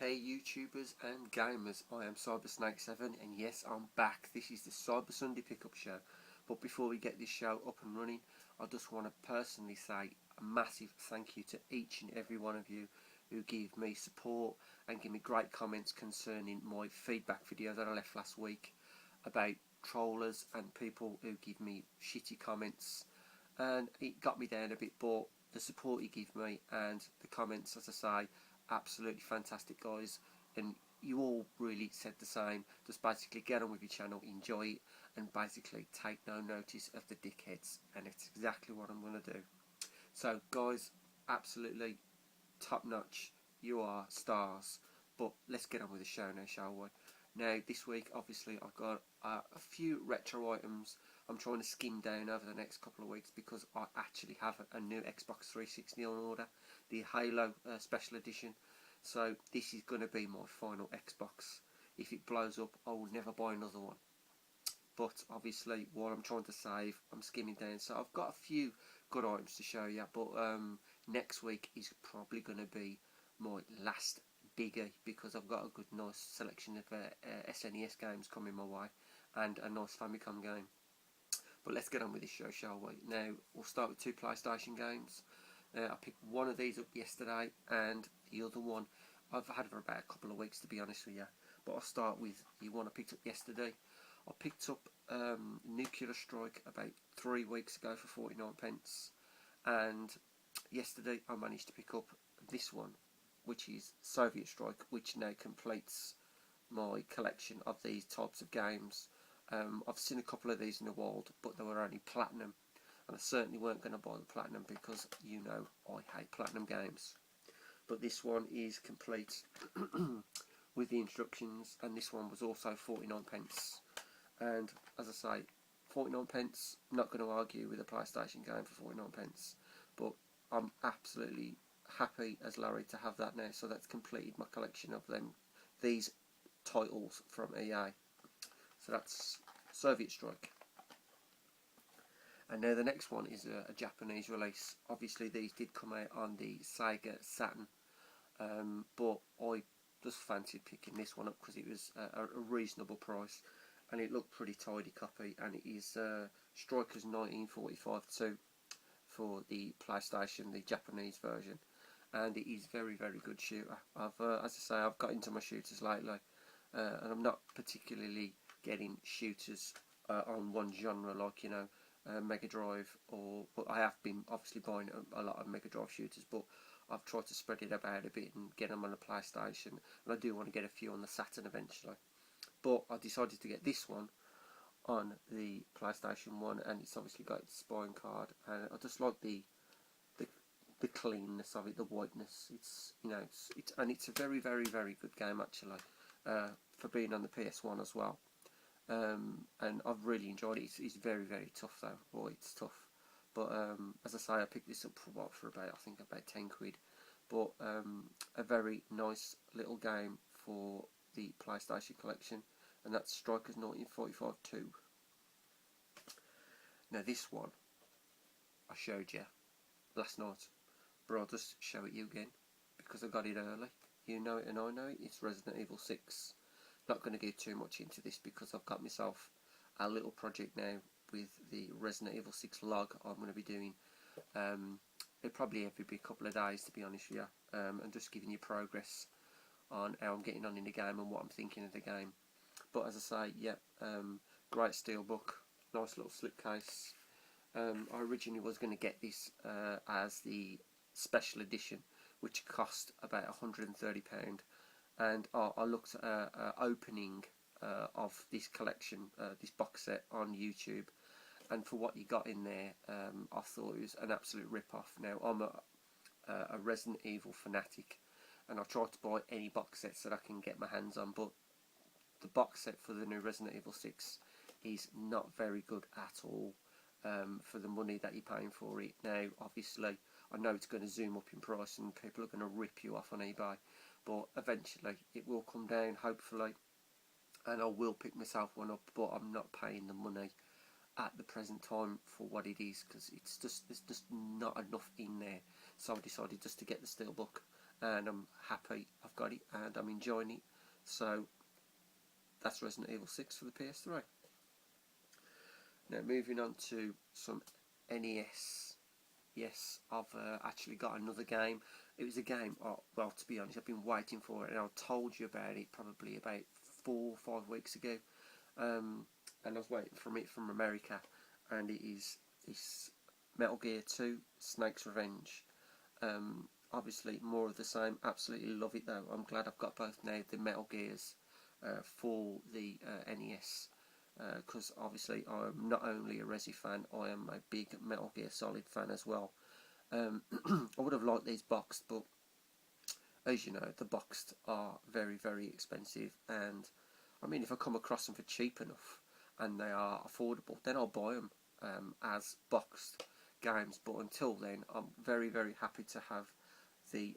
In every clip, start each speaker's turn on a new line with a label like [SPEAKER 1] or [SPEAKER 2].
[SPEAKER 1] Hey YouTubers and gamers, I am Cybersnakes7 and yes, I'm back. This is the Syber Sunday Pickup Show. But before we get this show up and running, I just want to personally say a massive thank you to each and every one of you who give me support and give me great comments concerning my feedback video that I left last week about trollers and people who give me shitty comments. And it got me down a bit, but the support you give me and the comments, as I say, absolutely fantastic, guys, and you all really said the same. Just basically get on with your channel, enjoy it, and basically take no notice of the dickheads, and it's exactly what I'm going to do. So guys, absolutely top notch, you are stars. But let's get on with the show now, shall we? Now this week obviously I've got a few retro items I'm trying to skim down over the next couple of weeks, because I actually have a new Xbox 360 on order, the Halo Special Edition. So this is going to be my final Xbox. If it blows up, I will never buy another one. But obviously, while I'm trying to save, I'm skimming down. So I've got a few good items to show you, but next week is probably going to be my last biggie, because I've got a good nice selection of SNES games coming my way and a nice Famicom game. But let's get on with this show, shall we? Now, we'll start with two PlayStation games. I picked one of these up yesterday, and the other one I've had for about a couple of weeks, to be honest with you. But I'll start with the one I picked up yesterday. I picked up Nuclear Strike about 3 weeks ago for 49p, and yesterday I managed to pick up this one, which is Soviet Strike, which now completes my collection of these types of games. I've seen a couple of these in the wild, but they were only platinum, and I certainly weren't going to buy the platinum, because you know I hate platinum games. But this one is complete with the instructions, and this one was also 49p. And as I say, 49p, not going to argue with a PlayStation game for 49p, but I'm absolutely happy as Larry to have that now. So that's completed my collection of these titles from EA. So that's Soviet Strike. And now the next one is a Japanese release. Obviously these did come out on the Sega Saturn, but I just fancied picking this one up because it was a reasonable price, and it looked pretty tidy copy, and it is Strikers 1945-2 for the PlayStation, the Japanese version, and it is very good shooter. As I say, I've got into my shooters lately, and I'm not particularly getting shooters on one genre, like, you know, Megadrive, but I have been obviously buying a lot of Megadrive shooters, but I've tried to spread it about a bit and get them on the PlayStation, and I do want to get a few on the Saturn eventually. But I decided to get this one on the PlayStation 1, and it's obviously got its spine card, and I just like the cleanness of it, the whiteness. It's, you know, it's a very good game actually, for being on the PS1 as well. And I've really enjoyed it. It's very tough though. Boy, it's tough. But as I say, I picked this up for about, I think, about 10 quid. But a very nice little game for the PlayStation collection, and that's Strikers 1945-2. Now this one I showed you last night, but I'll just show it you again because I got it early. You know it and I know it. It's Resident Evil 6. Not going to get too much into this because I've got myself a little project now with the Resident Evil 6 log I'm going to be doing probably every couple of days, to be honest with you, and just giving you progress on how I'm getting on in the game and what I'm thinking of the game. But as I say, yeah, great steelbook, nice little slipcase. I originally was going to get this as the special edition, which cost about £130, and I looked at opening of this collection, this box set, on YouTube, and for what you got in there, I thought it was an absolute rip-off. Now, I'm a Resident Evil fanatic, and I try to buy any box sets that I can get my hands on, but the box set for the new Resident Evil 6 is not very good at all for the money that you're paying for it. Now, obviously, I know it's going to zoom up in price and people are going to rip you off on eBay, but eventually it will come down, hopefully, and I will pick myself one up, but I'm not paying the money at the present time for what it is, because there's just not enough in there. So I decided just to get the steelbook and I'm happy I've got it and I'm enjoying it. So that's Resident Evil 6 for the PS3. Now moving on to some NES. Yes, I've actually got another game. It was a game, well, to be honest, I've been waiting for it, and I told you about it probably about 4 or 5 weeks ago. And I was waiting for it from America, and it is this Metal Gear 2 Snake's Revenge. Obviously more of the same. Absolutely love it though. I'm glad I've got both now, the Metal Gears for the NES, because obviously I'm not only a Resi fan, I am a big Metal Gear Solid fan as well. I would have liked these boxed, but as you know, the boxed are very, very expensive, and I mean, if I come across them for cheap enough and they are affordable, then I'll buy them as boxed games. But until then, I'm very, very happy to have the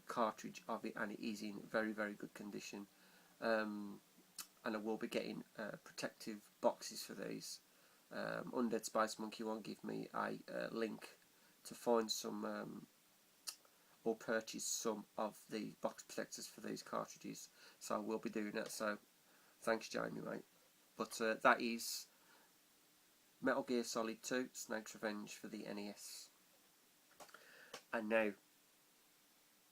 [SPEAKER 1] cartridge of it, and it is in very, very good condition. And I will be getting protective boxes for these. Undead Space Monkey won't give me a link to find some or purchase some of the box protectors for these cartridges, so I will be doing that. So thanks, Jamie, mate. But that is Metal Gear Solid 2 Snake's Revenge for the NES. And now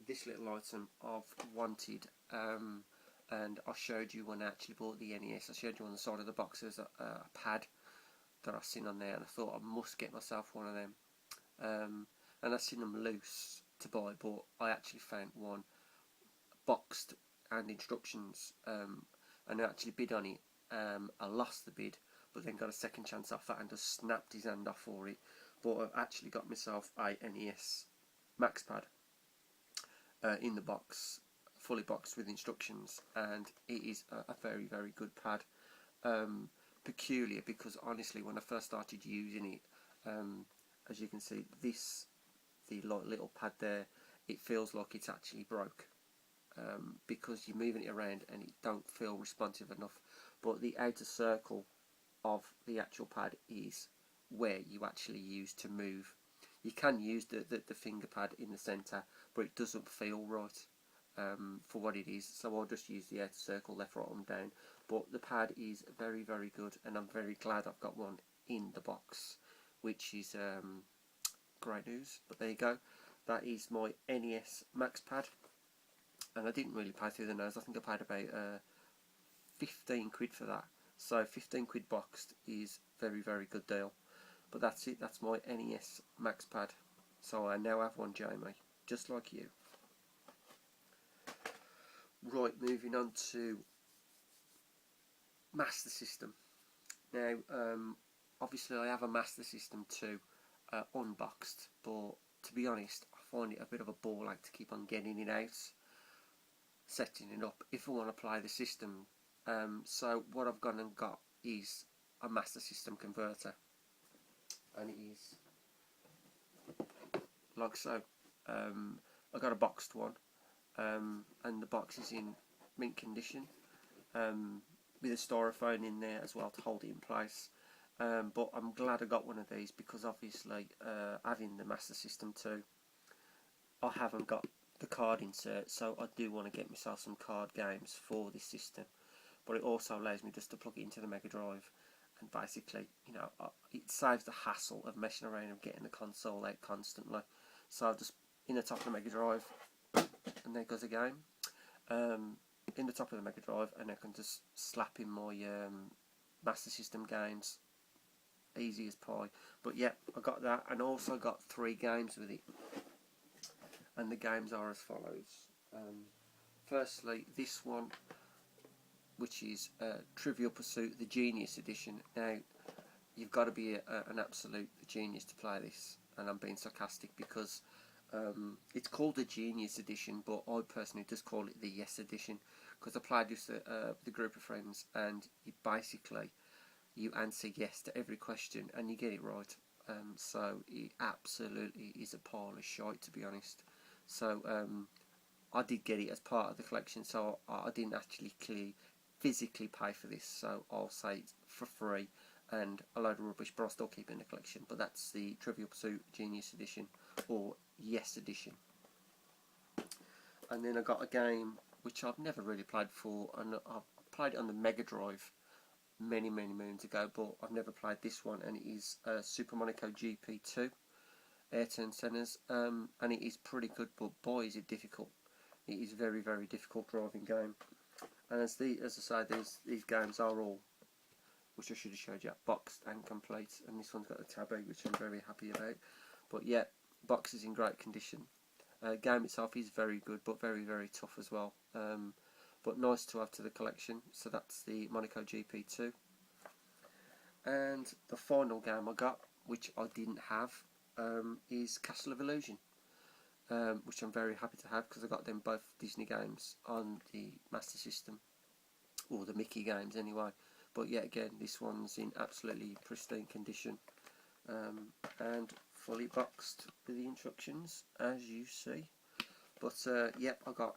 [SPEAKER 1] this little item I've wanted, and I showed you when I actually bought the NES. I showed you on the side of the box there's a pad that I've seen on there, and I thought I must get myself one of them. And I've seen them loose to buy, but I actually found one boxed and instructions, and I actually bid on it. I lost the bid, but then got a second chance offer and just snapped his hand off for it. But I've actually got myself a NES Max Pad in the box, fully boxed with instructions, and it is a very, very good pad. Peculiar because honestly, when I first started using it, as you can see, the little pad there, it feels like it's actually broke, because you're moving it around and it don't feel responsive enough. But the outer circle of the actual pad is where you actually use to move. You can use the finger pad in the centre, but it doesn't feel right for what it is. So I'll just use the outer circle, left, right and down. But the pad is very, very good, and I'm very glad I've got one in the box, which is great news. But there you go, that is my NES Max Pad, and I didn't really pay through the nose. I think I paid about 15 quid for that, so 15 quid boxed is very, very good deal. But that's it, that's my NES Max Pad. So I now have one, Jamie, just like you. Right, moving on to Master System. Now, obviously I have a Master System 2 unboxed, but to be honest, I find it a bit of a ball ache to keep on getting it out, setting it up if I want to play the system. So what I've gone and got is a Master System converter, and it is like so. I got a boxed one, and the box is in mint condition, with a styrofoam in there as well to hold it in place. But I'm glad I got one of these because obviously, having the Master System 2, I haven't got the card insert, so I do want to get myself some card games for this system. But it also allows me just to plug it into the Megadrive, and basically, you know, it saves the hassle of messing around and getting the console out constantly. So I've just in the top of the Megadrive, and there goes a game. In the top of the Megadrive, and I can just slap in my Master System games, easy as pie. But yeah, I got that, and also got 3 games with it, and the games are as follows. Firstly, this one, which is Trivial Pursuit, the Genius Edition. Now, you've got to be an absolute genius to play this, and I'm being sarcastic because it's called the Genius Edition, but I personally just call it the Yes Edition, because I played this with a group of friends, and you answer yes to every question and you get it right. So it absolutely is a pile of shite, to be honest. So I did get it as part of the collection, so I didn't actually physically pay for this, so I'll say it's for free and a load of rubbish, but I'll still keep it in the collection. But that's the Trivial Pursuit Genius Edition, or Yes Edition. And then I got a game which I've never really played before, and I played it on the Megadrive many moons ago, but I've never played this one, and it is Super Monaco GP2 Ayrton Senna's, and it is pretty good, but boy is it difficult. It is very difficult driving game, and as I say, these games are all, which I should have showed you, boxed and complete, and this one's got the tabby, which I'm very happy about. But yeah, box is in great condition. Game itself is very good, but very tough as well. But nice to have to the collection. So that's the Monaco GP2. And the final game I got, which I didn't have, is Castle of Illusion, which I'm very happy to have because I got them both Disney games on the Master System, or the Mickey games anyway. But yet again, this one's in absolutely pristine condition, and fully boxed with the instructions, as you see. But yep, I got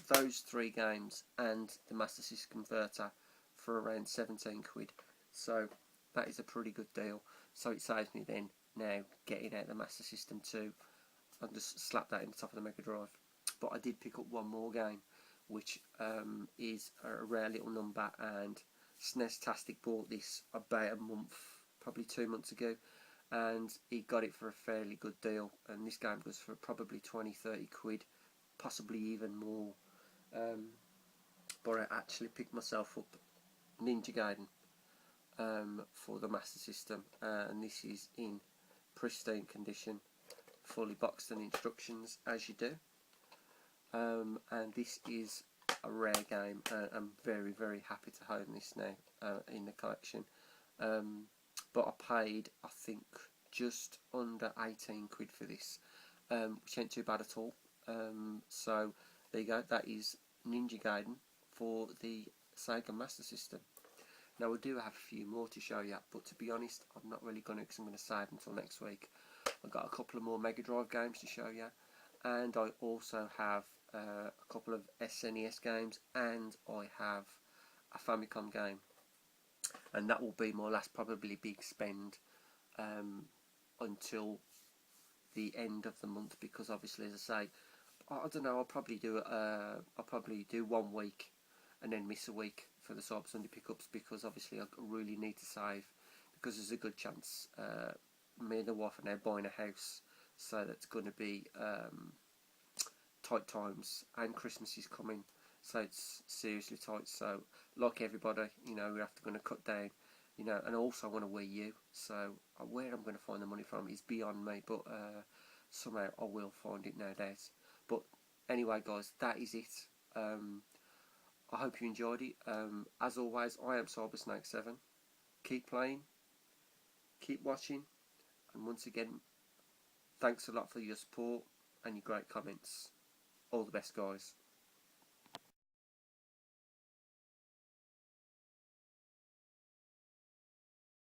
[SPEAKER 1] those 3 games and the Master System converter for around 17 quid. So that is a pretty good deal. So it saves me then now getting out the Master System 2 and just slap that in the top of the Megadrive. But I did pick up one more game, which is a rare little number, and SNES-tastic bought this about a month, probably 2 months ago, and he got it for a fairly good deal, and this game goes for probably 20-30 quid, possibly even more. But I actually picked myself up Ninja Gaiden for the Master System, and this is in pristine condition, fully boxed and instructions as you do, and this is a rare game, and I'm very happy to own this now in the collection. But I paid, I think, just under 18 quid for this, which ain't too bad at all. So there you go, that is Ninja Gaiden for the Sega Master System. Now I do have a few more to show you, but to be honest, I'm not really going to, because I'm going to save until next week. I've got a couple of more Mega Drive games to show you, and I also have a couple of SNES games, and I have a Famicom game, and that will be my last probably big spend until the end of the month, because obviously, as I say, I don't know, I'll probably do 1 week and then miss a week for the Syber Sunday pickups, because obviously I really need to save, because there's a good chance me and the wife are now buying a house, so that's going to be tight times, and Christmas is coming, so it's seriously tight. So like everybody, you know, we're going to cut down, you know, and also I want a Wii U, so where I'm going to find the money from is beyond me, but somehow I will find it nowadays. But anyway guys, that is it. I hope you enjoyed it. As always, I am sybersnakes7. Keep playing, keep watching, and once again, thanks a lot for your support and your great comments. All the best, guys.